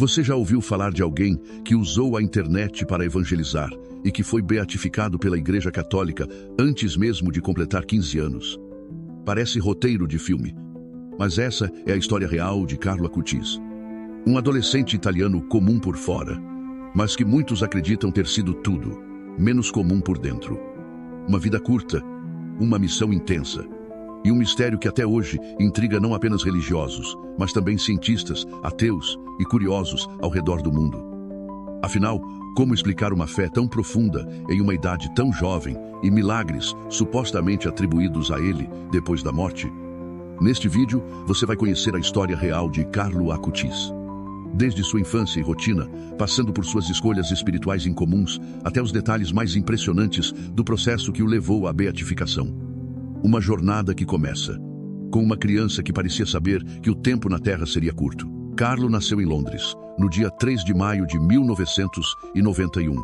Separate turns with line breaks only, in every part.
Você já ouviu falar de alguém que usou a internet para evangelizar e que foi beatificado pela Igreja Católica antes mesmo de completar 15 anos? Parece roteiro de filme, mas essa é a história real de Carlo Acutis. Um adolescente italiano comum por fora, mas que muitos acreditam ter sido tudo, menos comum por dentro. Uma vida curta, uma missão intensa e um mistério que até hoje intriga não apenas religiosos, mas também cientistas, ateus e curiosos ao redor do mundo. Afinal, como explicar uma fé tão profunda em uma idade tão jovem e milagres supostamente atribuídos a ele depois da morte? Neste vídeo, você vai conhecer a história real de Carlo Acutis. Desde sua infância e rotina, passando por suas escolhas espirituais incomuns, até os detalhes mais impressionantes do processo que o levou à beatificação. Uma jornada que começa com uma criança que parecia saber que o tempo na Terra seria curto. Carlo nasceu em Londres, no dia 3 de maio de 1991.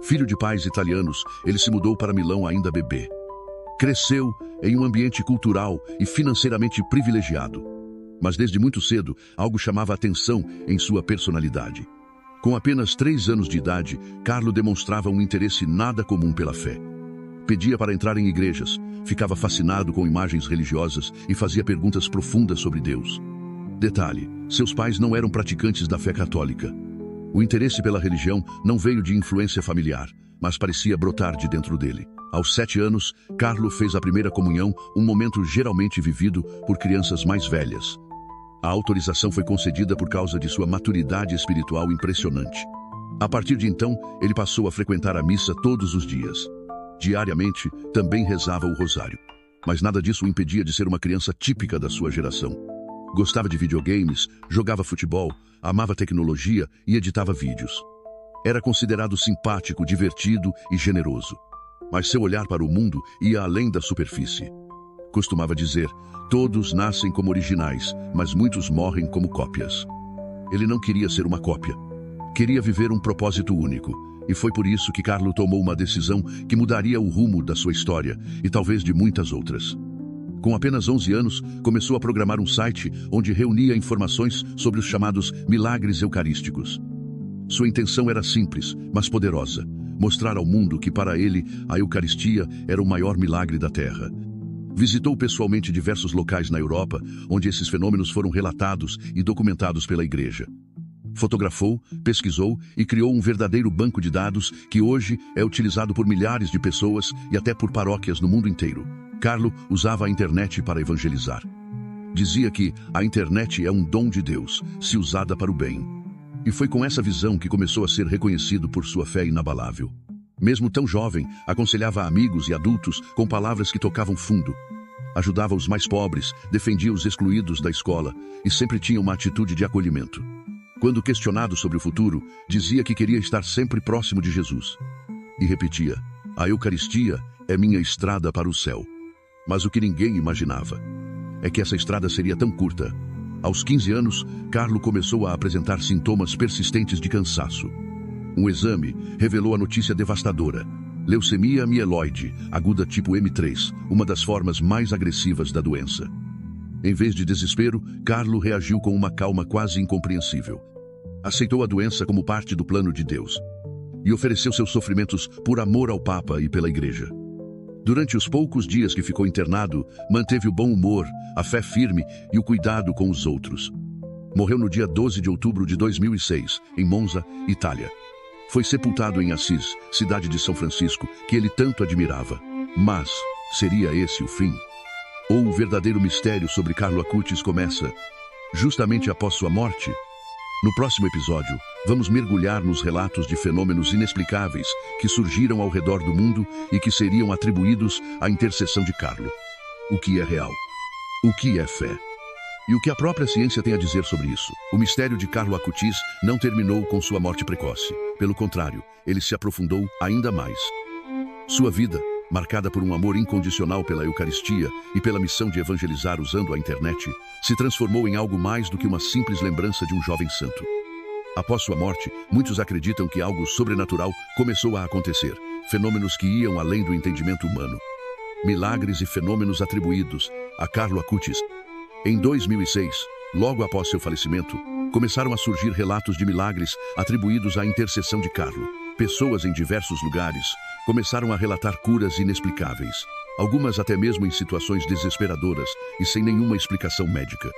Filho de pais italianos, ele se mudou para Milão ainda bebê. Cresceu em um ambiente cultural e financeiramente privilegiado. Mas desde muito cedo, algo chamava a atenção em sua personalidade. Com apenas 3 anos de idade, Carlo demonstrava um interesse nada comum pela fé. Pedia para entrar em igrejas, ficava fascinado com imagens religiosas e fazia perguntas profundas sobre Deus. Detalhe, seus pais não eram praticantes da fé católica. O interesse pela religião não veio de influência familiar, mas parecia brotar de dentro dele. Aos 7 anos, Carlo fez a primeira comunhão, um momento geralmente vivido por crianças mais velhas. A autorização foi concedida por causa de sua maturidade espiritual impressionante. A partir de então, ele passou a frequentar a missa todos os dias. Diariamente, também rezava o rosário. Mas nada disso o impedia de ser uma criança típica da sua geração. Gostava de videogames, jogava futebol, amava tecnologia e editava vídeos. Era considerado simpático, divertido e generoso. Mas seu olhar para o mundo ia além da superfície. Costumava dizer, todos nascem como originais, mas muitos morrem como cópias. Ele não queria ser uma cópia. Queria viver um propósito único. E foi por isso que Carlo tomou uma decisão que mudaria o rumo da sua história e talvez de muitas outras. Com apenas 11 anos, começou a programar um site onde reunia informações sobre os chamados milagres eucarísticos. Sua intenção era simples, mas poderosa: mostrar ao mundo que para ele a Eucaristia era o maior milagre da Terra. Visitou pessoalmente diversos locais na Europa, onde esses fenômenos foram relatados e documentados pela Igreja. Fotografou, pesquisou e criou um verdadeiro banco de dados que hoje é utilizado por milhares de pessoas e até por paróquias no mundo inteiro. Carlo usava a internet para evangelizar. Dizia que a internet é um dom de Deus, se usada para o bem. E foi com essa visão que começou a ser reconhecido por sua fé inabalável. Mesmo tão jovem, aconselhava amigos e adultos com palavras que tocavam fundo. Ajudava os mais pobres, defendia os excluídos da escola e sempre tinha uma atitude de acolhimento. Quando questionado sobre o futuro, dizia que queria estar sempre próximo de Jesus. E repetia, a Eucaristia é minha estrada para o céu. Mas o que ninguém imaginava é que essa estrada seria tão curta. Aos 15 anos, Carlo começou a apresentar sintomas persistentes de cansaço. Um exame revelou a notícia devastadora: leucemia mieloide, aguda tipo M3, uma das formas mais agressivas da doença. Em vez de desespero, Carlo reagiu com uma calma quase incompreensível. Aceitou a doença como parte do plano de Deus e ofereceu seus sofrimentos por amor ao Papa e pela Igreja. Durante os poucos dias que ficou internado, manteve o bom humor, a fé firme e o cuidado com os outros. Morreu no dia 12 de outubro de 2006, em Monza, Itália. Foi sepultado em Assis, cidade de São Francisco, que ele tanto admirava. Mas seria esse o fim? Ou o verdadeiro mistério sobre Carlo Acutis começa justamente após sua morte? No próximo episódio, vamos mergulhar nos relatos de fenômenos inexplicáveis que surgiram ao redor do mundo e que seriam atribuídos à intercessão de Carlo. O que é real? O que é fé? E o que a própria ciência tem a dizer sobre isso? O mistério de Carlo Acutis não terminou com sua morte precoce. Pelo contrário, ele se aprofundou ainda mais. Sua vida, marcada por um amor incondicional pela Eucaristia e pela missão de evangelizar usando a internet, se transformou em algo mais do que uma simples lembrança de um jovem santo. Após sua morte, muitos acreditam que algo sobrenatural começou a acontecer, fenômenos que iam além do entendimento humano. Milagres e fenômenos atribuídos a Carlo Acutis. Em 2006, logo após seu falecimento, começaram a surgir relatos de milagres atribuídos à intercessão de Carlo. Pessoas em diversos lugares começaram a relatar curas inexplicáveis, algumas até mesmo em situações desesperadoras e sem nenhuma explicação médica.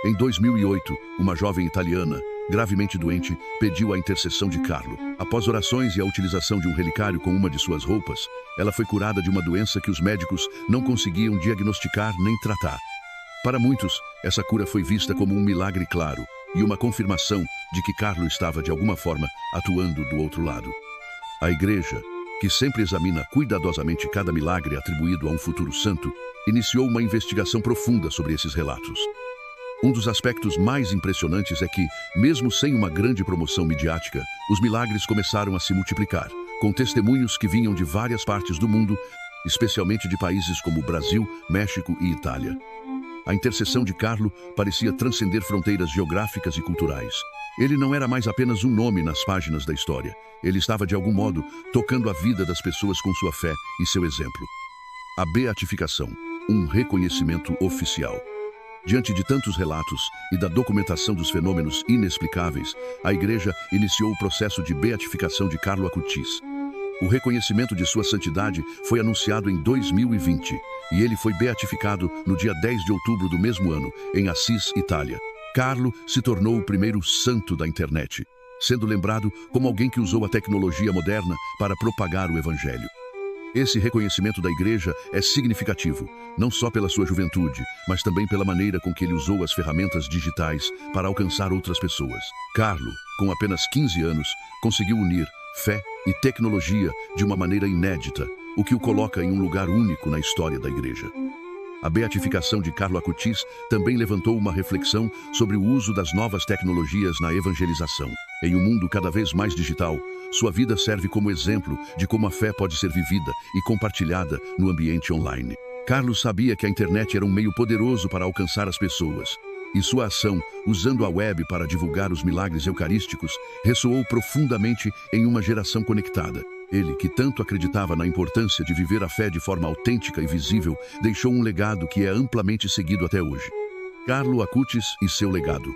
Em 2008, uma jovem italiana, gravemente doente, pediu a intercessão de Carlo. Após orações e a utilização de um relicário com uma de suas roupas, ela foi curada de uma doença que os médicos não conseguiam diagnosticar nem tratar. Para muitos, essa cura foi vista como um milagre claro e uma confirmação de que Carlo estava, de alguma forma, atuando do outro lado. A Igreja, que sempre examina cuidadosamente cada milagre atribuído a um futuro santo, iniciou uma investigação profunda sobre esses relatos. Um dos aspectos mais impressionantes é que, mesmo sem uma grande promoção midiática, os milagres começaram a se multiplicar, com testemunhos que vinham de várias partes do mundo, especialmente de países como Brasil, México e Itália. A intercessão de Carlo parecia transcender fronteiras geográficas e culturais. Ele não era mais apenas um nome nas páginas da história. Ele estava, de algum modo, tocando a vida das pessoas com sua fé e seu exemplo. A beatificação, um reconhecimento oficial. Diante de tantos relatos e da documentação dos fenômenos inexplicáveis, a Igreja iniciou o processo de beatificação de Carlo Acutis. O reconhecimento de sua santidade foi anunciado em 2020 e ele foi beatificado no dia 10 de outubro do mesmo ano, em Assis, Itália. Carlo se tornou o primeiro santo da internet, sendo lembrado como alguém que usou a tecnologia moderna para propagar o Evangelho. Esse reconhecimento da Igreja é significativo, não só pela sua juventude, mas também pela maneira com que ele usou as ferramentas digitais para alcançar outras pessoas. Carlo, com apenas 15 anos, conseguiu unir fé e tecnologia de uma maneira inédita, o que o coloca em um lugar único na história da Igreja. A beatificação de Carlo Acutis também levantou uma reflexão sobre o uso das novas tecnologias na evangelização. Em um mundo cada vez mais digital, sua vida serve como exemplo de como a fé pode ser vivida e compartilhada no ambiente online. Carlo sabia que a internet era um meio poderoso para alcançar as pessoas, e sua ação, usando a web para divulgar os milagres eucarísticos, ressoou profundamente em uma geração conectada. Ele, que tanto acreditava na importância de viver a fé de forma autêntica e visível, deixou um legado que é amplamente seguido até hoje. Carlo Acutis e seu legado.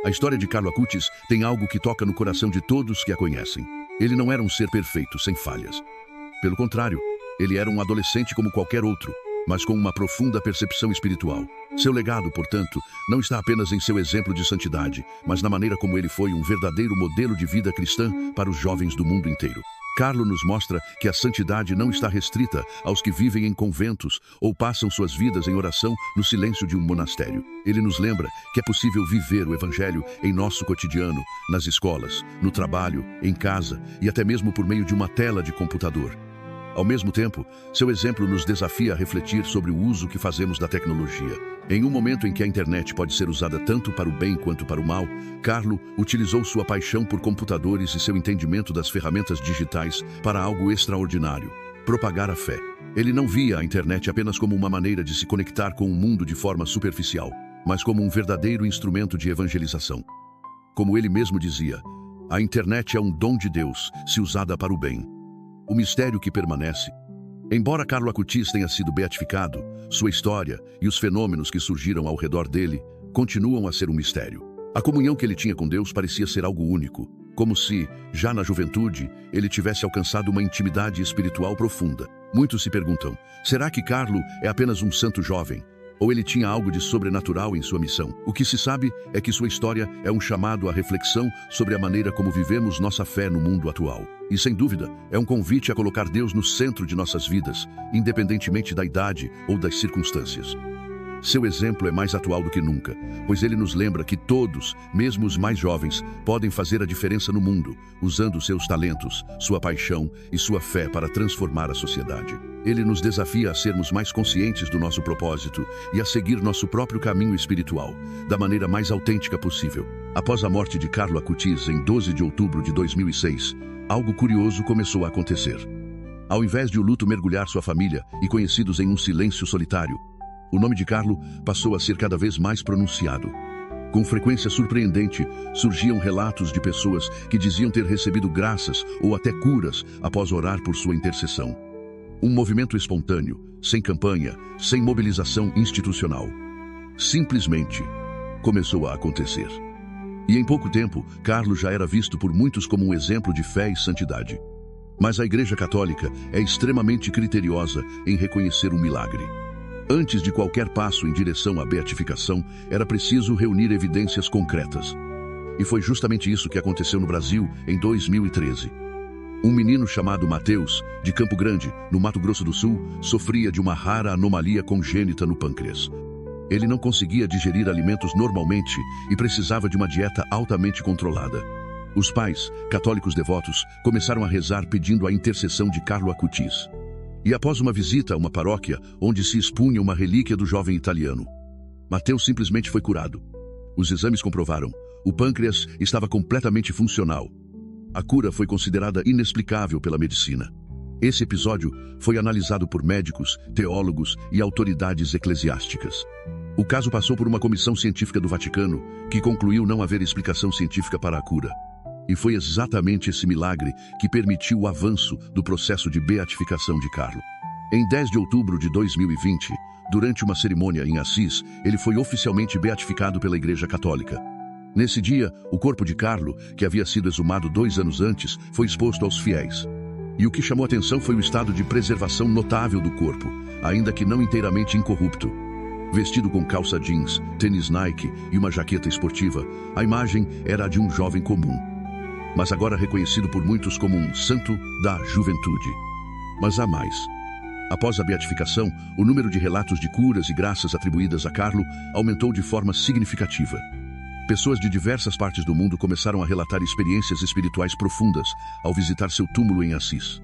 A história de Carlo Acutis tem algo que toca no coração de todos que a conhecem. Ele não era um ser perfeito, sem falhas. Pelo contrário, ele era um adolescente como qualquer outro, mas com uma profunda percepção espiritual. Seu legado, portanto, não está apenas em seu exemplo de santidade, mas na maneira como ele foi um verdadeiro modelo de vida cristã para os jovens do mundo inteiro. Carlo nos mostra que a santidade não está restrita aos que vivem em conventos ou passam suas vidas em oração no silêncio de um monastério. Ele nos lembra que é possível viver o Evangelho em nosso cotidiano, nas escolas, no trabalho, em casa e até mesmo por meio de uma tela de computador. Ao mesmo tempo, seu exemplo nos desafia a refletir sobre o uso que fazemos da tecnologia. Em um momento em que a internet pode ser usada tanto para o bem quanto para o mal, Carlo utilizou sua paixão por computadores e seu entendimento das ferramentas digitais para algo extraordinário: propagar a fé. Ele não via a internet apenas como uma maneira de se conectar com o mundo de forma superficial, mas como um verdadeiro instrumento de evangelização. Como ele mesmo dizia, a internet é um dom de Deus, se usada para o bem. O mistério que permanece. Embora Carlo Acutis tenha sido beatificado, sua história e os fenômenos que surgiram ao redor dele continuam a ser um mistério. A comunhão que ele tinha com Deus parecia ser algo único, como se, já na juventude, ele tivesse alcançado uma intimidade espiritual profunda. Muitos se perguntam, será que Carlo é apenas um santo jovem? Ou ele tinha algo de sobrenatural em sua missão? O que se sabe é que sua história é um chamado à reflexão sobre a maneira como vivemos nossa fé no mundo atual. E, sem dúvida, é um convite a colocar Deus no centro de nossas vidas, independentemente da idade ou das circunstâncias. Seu exemplo é mais atual do que nunca, pois ele nos lembra que todos, mesmo os mais jovens, podem fazer a diferença no mundo, usando seus talentos, sua paixão e sua fé para transformar a sociedade. Ele nos desafia a sermos mais conscientes do nosso propósito e a seguir nosso próprio caminho espiritual, da maneira mais autêntica possível. Após a morte de Carlo Acutis em 12 de outubro de 2006, algo curioso começou a acontecer. Ao invés de o luto mergulhar sua família e conhecidos em um silêncio solitário, o nome de Carlo passou a ser cada vez mais pronunciado. Com frequência surpreendente, surgiam relatos de pessoas que diziam ter recebido graças ou até curas após orar por sua intercessão. Um movimento espontâneo, sem campanha, sem mobilização institucional. Simplesmente começou a acontecer. E em pouco tempo, Carlo já era visto por muitos como um exemplo de fé e santidade. Mas a Igreja Católica é extremamente criteriosa em reconhecer um milagre. Antes de qualquer passo em direção à beatificação, era preciso reunir evidências concretas. E foi justamente isso que aconteceu no Brasil em 2013. Um menino chamado Mateus, de Campo Grande, no Mato Grosso do Sul, sofria de uma rara anomalia congênita no pâncreas. Ele não conseguia digerir alimentos normalmente e precisava de uma dieta altamente controlada. Os pais, católicos devotos, começaram a rezar pedindo a intercessão de Carlo Acutis. E após uma visita a uma paróquia, onde se expunha uma relíquia do jovem italiano, Mateus simplesmente foi curado. Os exames comprovaram: o pâncreas estava completamente funcional. A cura foi considerada inexplicável pela medicina. Esse episódio foi analisado por médicos, teólogos e autoridades eclesiásticas. O caso passou por uma comissão científica do Vaticano, que concluiu não haver explicação científica para a cura. E foi exatamente esse milagre que permitiu o avanço do processo de beatificação de Carlo. Em 10 de outubro de 2020, durante uma cerimônia em Assis, ele foi oficialmente beatificado pela Igreja Católica. Nesse dia, o corpo de Carlo, que havia sido exumado 2 anos antes, foi exposto aos fiéis. E o que chamou atenção foi o estado de preservação notável do corpo, ainda que não inteiramente incorrupto. Vestido com calça jeans, tênis Nike e uma jaqueta esportiva, a imagem era a de um jovem comum, mas agora reconhecido por muitos como um santo da juventude. Mas há mais. Após a beatificação, o número de relatos de curas e graças atribuídas a Carlo aumentou de forma significativa. Pessoas de diversas partes do mundo começaram a relatar experiências espirituais profundas ao visitar seu túmulo em Assis.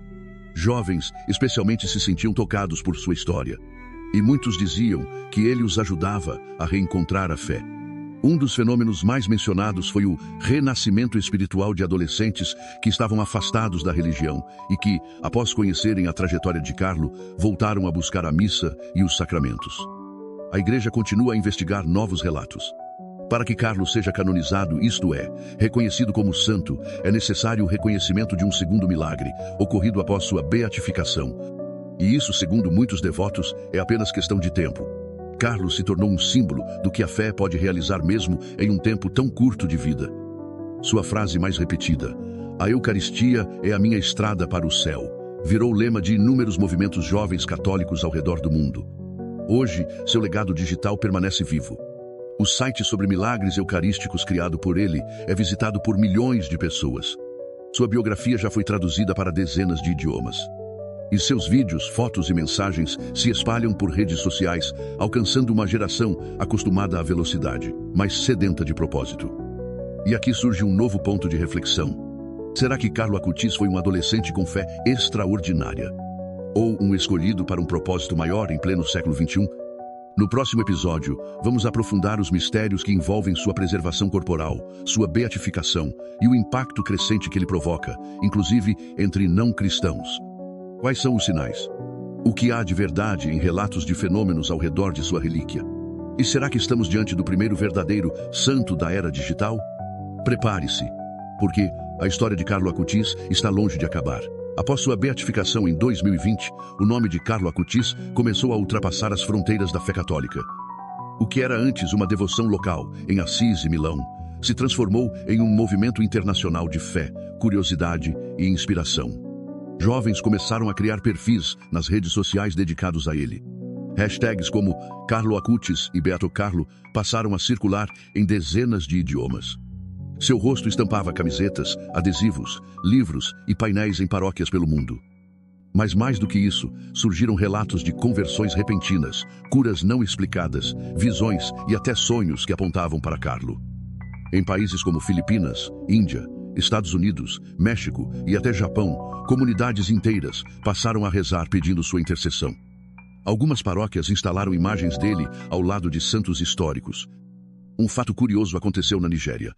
Jovens, especialmente, se sentiam tocados por sua história. E muitos diziam que ele os ajudava a reencontrar a fé. Um dos fenômenos mais mencionados foi o renascimento espiritual de adolescentes que estavam afastados da religião e que, após conhecerem a trajetória de Carlo, voltaram a buscar a missa e os sacramentos. A Igreja continua a investigar novos relatos. Para que Carlo seja canonizado, isto é, reconhecido como santo, é necessário o reconhecimento de um segundo milagre, ocorrido após sua beatificação. E isso, segundo muitos devotos, é apenas questão de tempo. Carlo se tornou um símbolo do que a fé pode realizar mesmo em um tempo tão curto de vida. Sua frase mais repetida, "A Eucaristia é a minha estrada para o céu", virou lema de inúmeros movimentos jovens católicos ao redor do mundo. Hoje, seu legado digital permanece vivo. O site sobre milagres eucarísticos criado por ele é visitado por milhões de pessoas. Sua biografia já foi traduzida para dezenas de idiomas. E seus vídeos, fotos e mensagens se espalham por redes sociais, alcançando uma geração acostumada à velocidade, mas sedenta de propósito. E aqui surge um novo ponto de reflexão. Será que Carlo Acutis foi um adolescente com fé extraordinária? Ou um escolhido para um propósito maior em pleno século XXI? No próximo episódio, vamos aprofundar os mistérios que envolvem sua preservação corporal, sua beatificação e o impacto crescente que ele provoca, inclusive entre não cristãos. Quais são os sinais? O que há de verdade em relatos de fenômenos ao redor de sua relíquia? E será que estamos diante do primeiro verdadeiro santo da era digital? Prepare-se, porque a história de Carlo Acutis está longe de acabar. Após sua beatificação em 2020, o nome de Carlo Acutis começou a ultrapassar as fronteiras da fé católica. O que era antes uma devoção local, em Assis e Milão, se transformou em um movimento internacional de fé, curiosidade e inspiração. Jovens começaram a criar perfis nas redes sociais dedicados a ele. Hashtags como Carlo Acutis e Beato Carlo passaram a circular em dezenas de idiomas. Seu rosto estampava camisetas, adesivos, livros e painéis em paróquias pelo mundo. Mas mais do que isso, surgiram relatos de conversões repentinas, curas não explicadas, visões e até sonhos que apontavam para Carlo. Em países como Filipinas, Índia, Estados Unidos, México e até Japão, comunidades inteiras passaram a rezar pedindo sua intercessão. Algumas paróquias instalaram imagens dele ao lado de santos históricos. Um fato curioso aconteceu na Nigéria.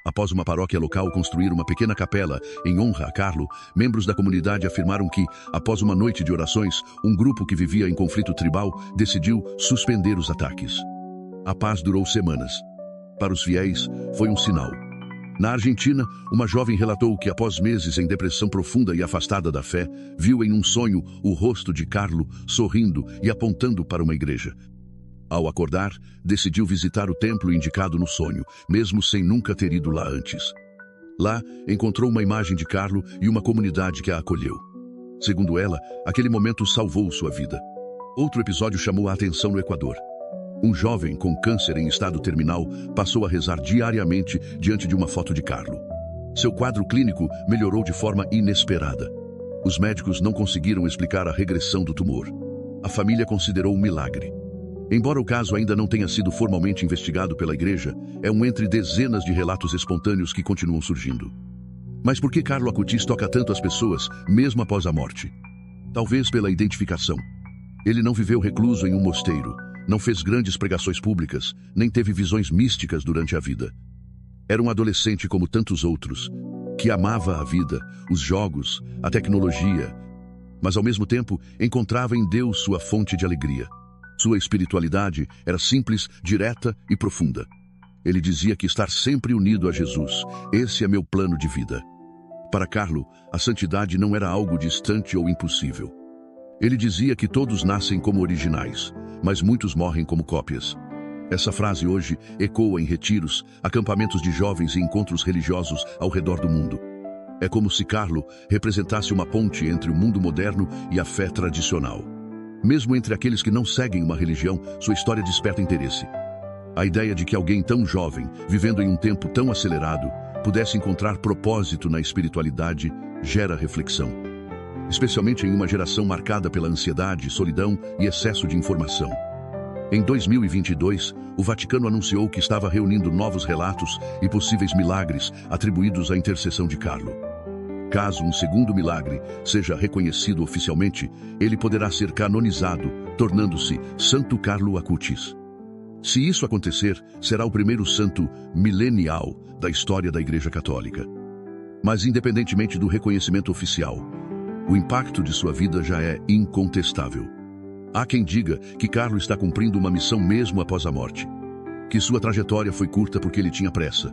Após uma paróquia local construir uma pequena capela em honra a Carlo, membros da comunidade afirmaram que, após uma noite de orações, um grupo que vivia em conflito tribal decidiu suspender os ataques. A paz durou semanas. Para os fiéis, foi um sinal. Na Argentina, uma jovem relatou que, após meses em depressão profunda e afastada da fé, viu em um sonho o rosto de Carlo sorrindo e apontando para uma igreja. Ao acordar, decidiu visitar o templo indicado no sonho, mesmo sem nunca ter ido lá antes. Lá, encontrou uma imagem de Carlo e uma comunidade que a acolheu. Segundo ela, aquele momento salvou sua vida. Outro episódio chamou a atenção no Equador. Um jovem com câncer em estado terminal passou a rezar diariamente diante de uma foto de Carlo. Seu quadro clínico melhorou de forma inesperada. Os médicos não conseguiram explicar a regressão do tumor. A família considerou um milagre. Embora o caso ainda não tenha sido formalmente investigado pela igreja, é um entre dezenas de relatos espontâneos que continuam surgindo. Mas por que Carlo Acutis toca tanto as pessoas, mesmo após a morte? Talvez pela identificação. Ele não viveu recluso em um mosteiro, não fez grandes pregações públicas, nem teve visões místicas durante a vida. Era um adolescente como tantos outros, que amava a vida, os jogos, a tecnologia, mas ao mesmo tempo encontrava em Deus sua fonte de alegria. Sua espiritualidade era simples, direta e profunda. Ele dizia que estar sempre unido a Jesus, esse é meu plano de vida. Para Carlo, a santidade não era algo distante ou impossível. Ele dizia que todos nascem como originais, mas muitos morrem como cópias. Essa frase hoje ecoa em retiros, acampamentos de jovens e encontros religiosos ao redor do mundo. É como se Carlo representasse uma ponte entre o mundo moderno e a fé tradicional. Mesmo entre aqueles que não seguem uma religião, sua história desperta interesse. A ideia de que alguém tão jovem, vivendo em um tempo tão acelerado, pudesse encontrar propósito na espiritualidade, gera reflexão. Especialmente em uma geração marcada pela ansiedade, solidão e excesso de informação. Em 2022, o Vaticano anunciou que estava reunindo novos relatos e possíveis milagres atribuídos à intercessão de Carlo. Caso um segundo milagre seja reconhecido oficialmente, ele poderá ser canonizado, tornando-se Santo Carlo Acutis. Se isso acontecer, será o primeiro santo milenial da história da Igreja Católica. Mas independentemente do reconhecimento oficial, o impacto de sua vida já é incontestável. Há quem diga que Carlo está cumprindo uma missão mesmo após a morte. Que sua trajetória foi curta porque ele tinha pressa.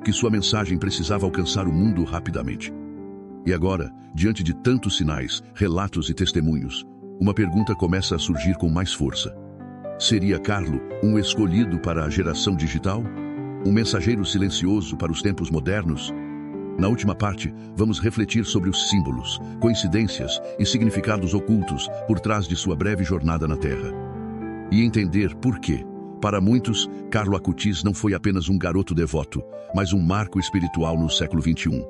Que sua mensagem precisava alcançar o mundo rapidamente. E agora, diante de tantos sinais, relatos e testemunhos, uma pergunta começa a surgir com mais força. Seria Carlo um escolhido para a geração digital? Um mensageiro silencioso para os tempos modernos? Na última parte, vamos refletir sobre os símbolos, coincidências e significados ocultos por trás de sua breve jornada na Terra. E entender por quê. Para muitos, Carlo Acutis não foi apenas um garoto devoto, mas um marco espiritual no século XXI.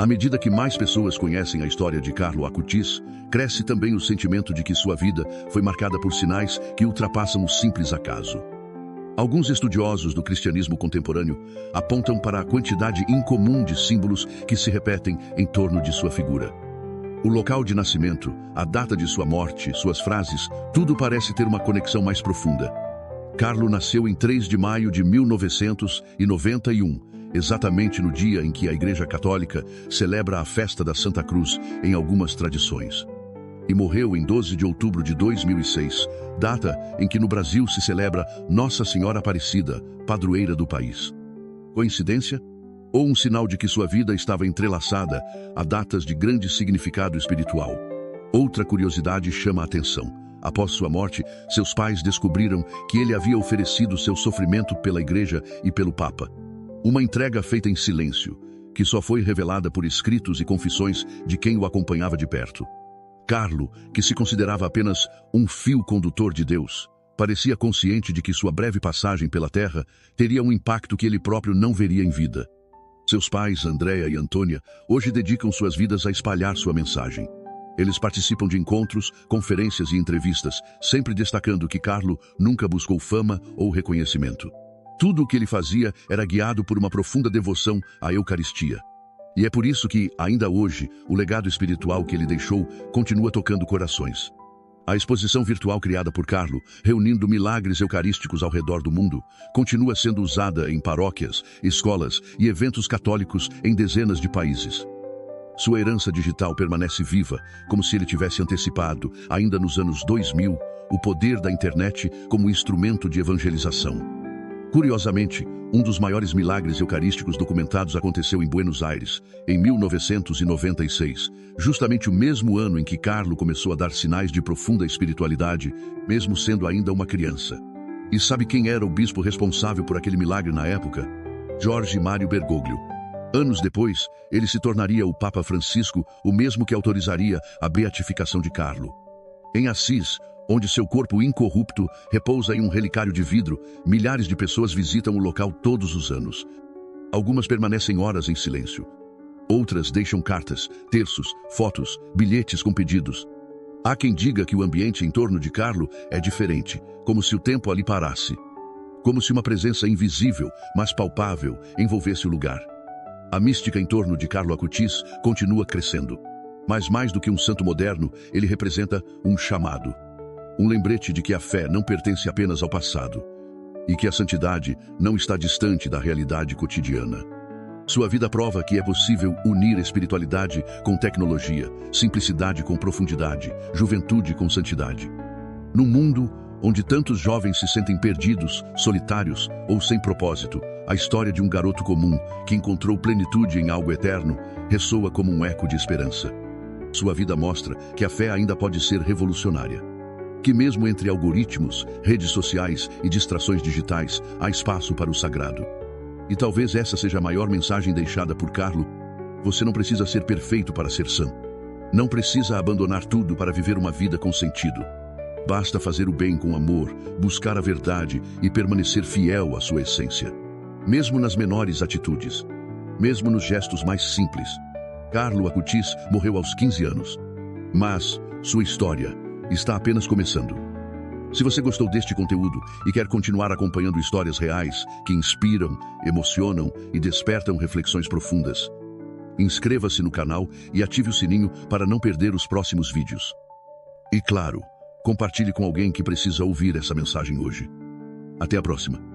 À medida que mais pessoas conhecem a história de Carlo Acutis, cresce também o sentimento de que sua vida foi marcada por sinais que ultrapassam o simples acaso. Alguns estudiosos do cristianismo contemporâneo apontam para a quantidade incomum de símbolos que se repetem em torno de sua figura. O local de nascimento, a data de sua morte, suas frases, tudo parece ter uma conexão mais profunda. Carlo nasceu em 3 de maio de 1991, exatamente no dia em que a Igreja Católica celebra a festa da Santa Cruz em algumas tradições. E morreu em 12 de outubro de 2006, data em que no Brasil se celebra Nossa Senhora Aparecida, padroeira do país. Coincidência? Ou um sinal de que sua vida estava entrelaçada a datas de grande significado espiritual? Outra curiosidade chama a atenção. Após sua morte, seus pais descobriram que ele havia oferecido seu sofrimento pela Igreja e pelo Papa. Uma entrega feita em silêncio, que só foi revelada por escritos e confissões de quem o acompanhava de perto. Carlo, que se considerava apenas um fio condutor de Deus, parecia consciente de que sua breve passagem pela terra teria um impacto que ele próprio não veria em vida. Seus pais, Andréa e Antônia, hoje dedicam suas vidas a espalhar sua mensagem. Eles participam de encontros, conferências e entrevistas, sempre destacando que Carlo nunca buscou fama ou reconhecimento. Tudo o que ele fazia era guiado por uma profunda devoção à Eucaristia. E é por isso que, ainda hoje, o legado espiritual que ele deixou continua tocando corações. A exposição virtual criada por Carlo, reunindo milagres eucarísticos ao redor do mundo, continua sendo usada em paróquias, escolas e eventos católicos em dezenas de países. Sua herança digital permanece viva, como se ele tivesse antecipado, ainda nos anos 2000, o poder da internet como instrumento de evangelização. Curiosamente, um dos maiores milagres eucarísticos documentados aconteceu em Buenos Aires, em 1996, justamente o mesmo ano em que Carlo começou a dar sinais de profunda espiritualidade, mesmo sendo ainda uma criança. E sabe quem era o bispo responsável por aquele milagre na época? Jorge Mário Bergoglio. Anos depois, ele se tornaria o Papa Francisco, o mesmo que autorizaria a beatificação de Carlo. Em Assis, onde seu corpo incorrupto repousa em um relicário de vidro, milhares de pessoas visitam o local todos os anos. Algumas permanecem horas em silêncio. Outras deixam cartas, terços, fotos, bilhetes com pedidos. Há quem diga que o ambiente em torno de Carlo é diferente, como se o tempo ali parasse. Como se uma presença invisível, mas palpável, envolvesse o lugar. A mística em torno de Carlo Acutis continua crescendo. Mas mais do que um santo moderno, ele representa um chamado. Um lembrete de que a fé não pertence apenas ao passado. E que a santidade não está distante da realidade cotidiana. Sua vida prova que é possível unir espiritualidade com tecnologia, simplicidade com profundidade, juventude com santidade. Num mundo onde tantos jovens se sentem perdidos, solitários ou sem propósito, a história de um garoto comum que encontrou plenitude em algo eterno ressoa como um eco de esperança. Sua vida mostra que a fé ainda pode ser revolucionária. Que mesmo entre algoritmos, redes sociais e distrações digitais, há espaço para o sagrado. E talvez essa seja a maior mensagem deixada por Carlo. Você não precisa ser perfeito para ser sã. Não precisa abandonar tudo para viver uma vida com sentido. Basta fazer o bem com amor, buscar a verdade e permanecer fiel à sua essência. Mesmo nas menores atitudes. Mesmo nos gestos mais simples. Carlo Acutis morreu aos 15 anos. Mas sua história está apenas começando. Se você gostou deste conteúdo e quer continuar acompanhando histórias reais que inspiram, emocionam e despertam reflexões profundas, inscreva-se no canal e ative o sininho para não perder os próximos vídeos. E claro, compartilhe com alguém que precisa ouvir essa mensagem hoje. Até a próxima.